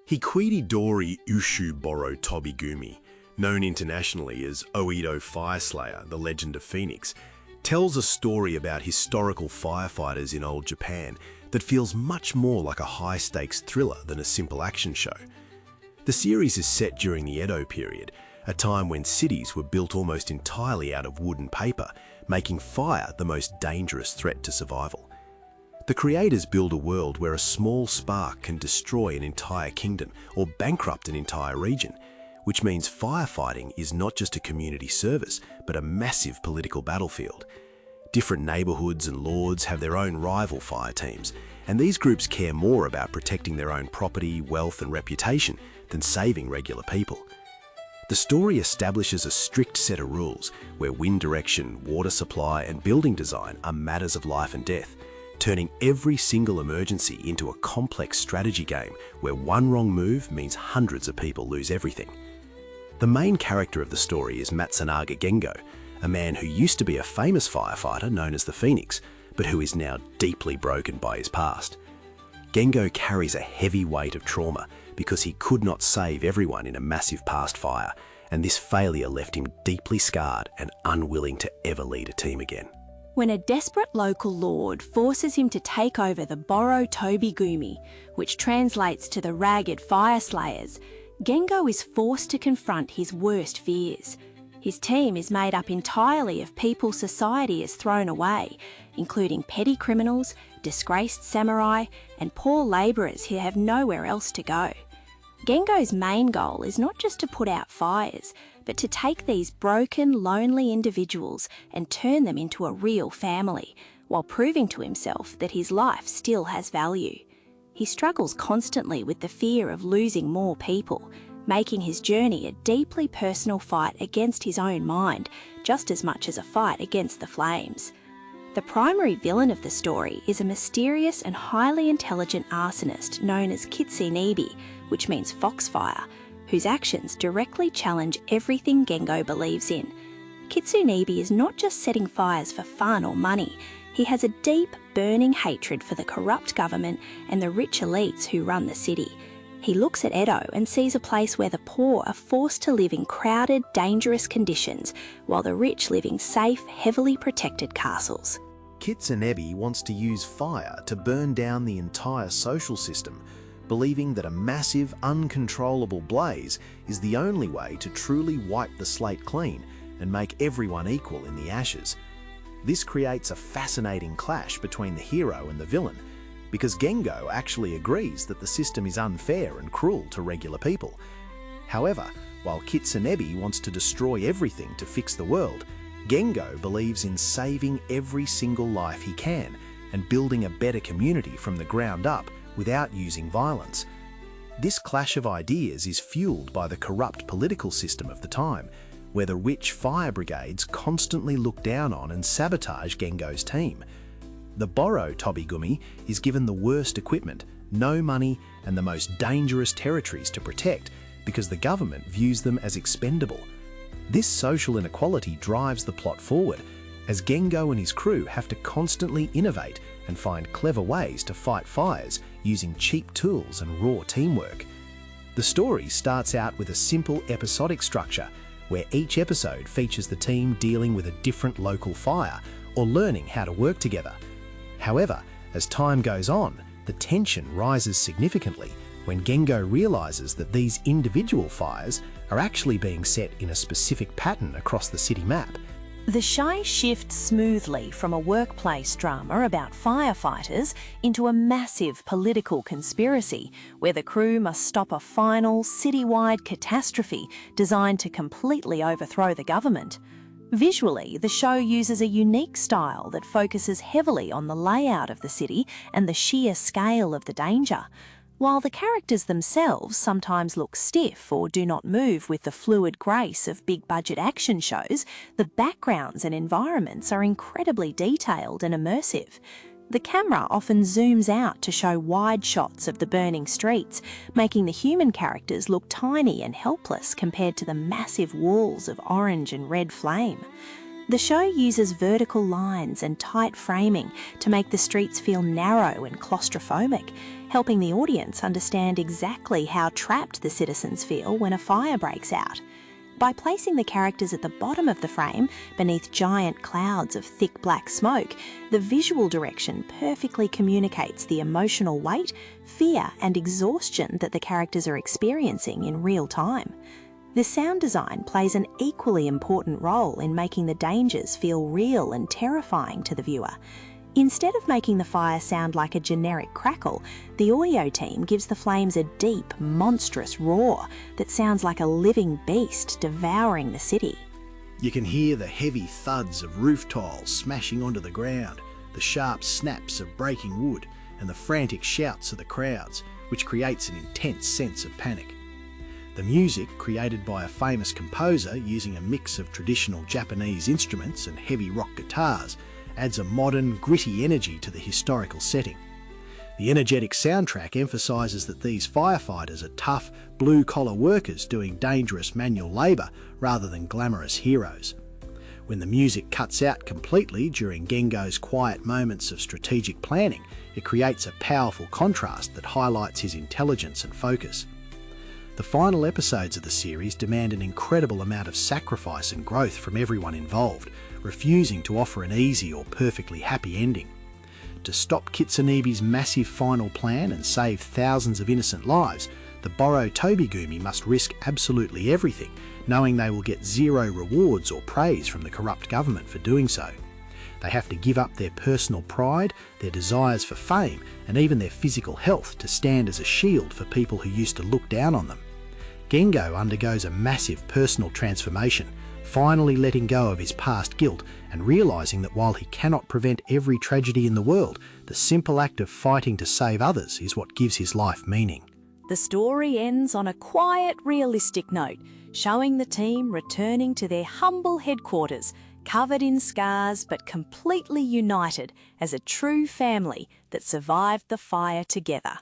Hikwiti Dori Ushu Boro Tobigumi, known internationally as Oedo Fireslayer, the Legend of Phoenix, tells a story about historical firefighters in old Japan that feels much more like a high-stakes thriller than a simple action show. The series is set during the Edo period, a time when cities were built almost entirely out of wood and paper, making fire the most dangerous threat to survival. The creators build a world where a small spark can destroy an entire kingdom or bankrupt an entire region, which means firefighting is not just a community service, but a massive political battlefield. Different neighborhoods and lords have their own rival fire teams, and these groups care more about protecting their own property, wealth, and reputation than saving regular people. The story establishes a strict set of rules where wind direction, water supply, and building design are matters of life and death, turning every single emergency into a complex strategy game where one wrong move means hundreds of people lose everything. The main character of the story is Matsunaga Gengo, a man who used to be a famous firefighter known as the Phoenix, but who is now deeply broken by his past. Gengo carries a heavy weight of trauma because he could not save everyone in a massive past fire, and this failure left him deeply scarred and unwilling to ever lead a team again. When a desperate local lord forces him to take over the Boro Tobigumi, which translates to the Ragged Fire Slayers, Gengo is forced to confront his worst fears. His team is made up entirely of people society has thrown away, including petty criminals, disgraced samurai, and poor labourers who have nowhere else to go. Gengo's main goal is not just to put out fires, but to take these broken, lonely individuals and turn them into a real family, while proving to himself that his life still has value. He struggles constantly with the fear of losing more people, making his journey a deeply personal fight against his own mind, just as much as a fight against the flames. The primary villain of the story is a mysterious and highly intelligent arsonist known as Kitsunibi, which means foxfire, whose actions directly challenge everything Gengo believes in. Kitsunibi is not just setting fires for fun or money. He has a deep, burning hatred for the corrupt government and the rich elites who run the city. He looks at Edo and sees a place where the poor are forced to live in crowded, dangerous conditions, while the rich live in safe, heavily protected castles. Kitsunebi wants to use fire to burn down the entire social system, believing that a massive, uncontrollable blaze is the only way to truly wipe the slate clean and make everyone equal in the ashes. This creates a fascinating clash between the hero and the villain, because Gengo actually agrees that the system is unfair and cruel to regular people. However, while Kitsunebi wants to destroy everything to fix the world, Gengo believes in saving every single life he can and building a better community from the ground up without using violence. This clash of ideas is fueled by the corrupt political system of the time, where the rich fire brigades constantly look down on and sabotage Gengo's team. The Boro Tobigumi is given the worst equipment, no money, and the most dangerous territories to protect because the government views them as expendable. This social inequality drives the plot forward, as Gengo and his crew have to constantly innovate and find clever ways to fight fires using cheap tools and raw teamwork. The story starts out with a simple episodic structure, where each episode features the team dealing with a different local fire or learning how to work together. However, as time goes on, the tension rises significantly when Gengo realizes that these individual fires are actually being set in a specific pattern across the city map. The show shifts smoothly from a workplace drama about firefighters into a massive political conspiracy where the crew must stop a final, citywide catastrophe designed to completely overthrow the government. Visually, the show uses a unique style that focuses heavily on the layout of the city and the sheer scale of the danger. While the characters themselves sometimes look stiff or do not move with the fluid grace of big-budget action shows, the backgrounds and environments are incredibly detailed and immersive. The camera often zooms out to show wide shots of the burning streets, making the human characters look tiny and helpless compared to the massive walls of orange and red flame. The show uses vertical lines and tight framing to make the streets feel narrow and claustrophobic, helping the audience understand exactly how trapped the citizens feel when a fire breaks out. By placing the characters at the bottom of the frame, beneath giant clouds of thick black smoke, the visual direction perfectly communicates the emotional weight, fear and exhaustion that the characters are experiencing in real time. The sound design plays an equally important role in making the dangers feel real and terrifying to the viewer. Instead of making the fire sound like a generic crackle, the audio team gives the flames a deep, monstrous roar that sounds like a living beast devouring the city. You can hear the heavy thuds of roof tiles smashing onto the ground, the sharp snaps of breaking wood, and the frantic shouts of the crowds, which creates an intense sense of panic. The music, created by a famous composer using a mix of traditional Japanese instruments and heavy rock guitars, adds a modern, gritty energy to the historical setting. The energetic soundtrack emphasises that these firefighters are tough, blue-collar workers doing dangerous manual labour rather than glamorous heroes. When the music cuts out completely during Gengo's quiet moments of strategic planning, it creates a powerful contrast that highlights his intelligence and focus. The final episodes of the series demand an incredible amount of sacrifice and growth from everyone involved, refusing to offer an easy or perfectly happy ending. To stop Kitsunebe's massive final plan and save thousands of innocent lives, the Boro Tobigumi must risk absolutely everything, knowing they will get zero rewards or praise from the corrupt government for doing so. They have to give up their personal pride, their desires for fame, and even their physical health to stand as a shield for people who used to look down on them. Gengo undergoes a massive personal transformation, finally letting go of his past guilt and realising that while he cannot prevent every tragedy in the world, the simple act of fighting to save others is what gives his life meaning. The story ends on a quiet, realistic note, showing the team returning to their humble headquarters, covered in scars but completely united as a true family that survived the fire together.